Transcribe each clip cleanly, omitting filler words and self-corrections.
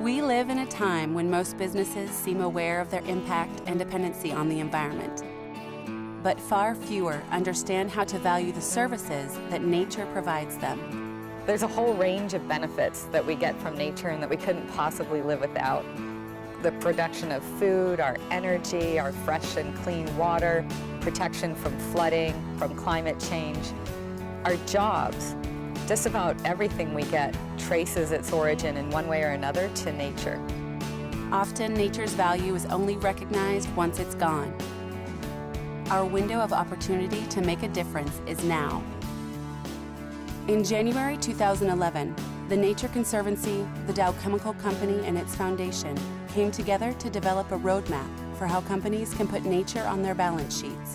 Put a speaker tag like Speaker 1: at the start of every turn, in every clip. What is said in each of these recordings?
Speaker 1: We live in a time when most businesses seem aware of their impact and dependency on the environment. But far fewer understand how to value the services that nature provides them.
Speaker 2: There's a whole range of benefits that we get from nature and that we couldn't possibly live without. The production of food, our energy, our fresh and clean water, protection from flooding, from climate change, our jobs. Just about everything we get traces its origin in one way or another to nature.
Speaker 1: Often, nature's value is only recognized once it's gone. Our window of opportunity to make a difference is now. In January 2011, the Nature Conservancy, the Dow Chemical Company, and its foundation came together to develop a roadmap for how companies can put nature on their balance sheets.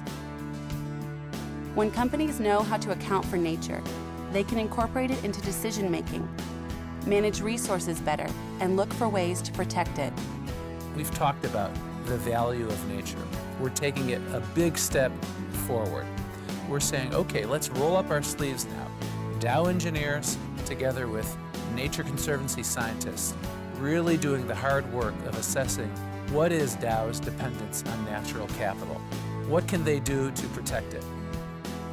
Speaker 1: When companies know how to account for nature, they can incorporate it into decision-making, manage resources better, and look for ways to protect it.
Speaker 3: We've talked about the value of nature. We're taking it a big step forward. We're saying, okay, let's roll up our sleeves now. Dow engineers, together with Nature Conservancy scientists, really doing the hard work of assessing what is Dow's dependence on natural capital. What can they do to protect it?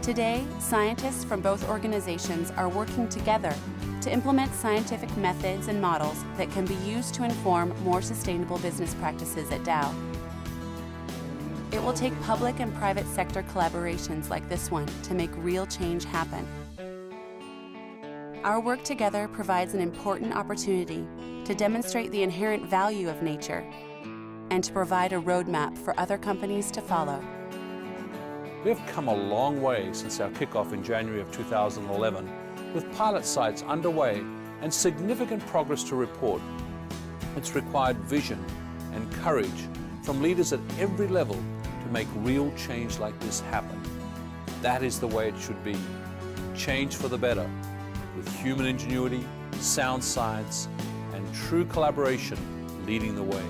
Speaker 1: Today, scientists from both organizations are working together to implement scientific methods and models that can be used to inform more sustainable business practices at Dow. It will take public and private sector collaborations like this one to make real change happen. Our work together provides an important opportunity to demonstrate the inherent value of nature and to provide a roadmap for other companies to follow.
Speaker 4: We've come a long way since our kickoff in January of 2011, with pilot sites underway and significant progress to report. It's required vision and courage from leaders at every level to make real change like this happen. That is the way it should be. Change for the better, with human ingenuity, sound science, and true collaboration leading the way.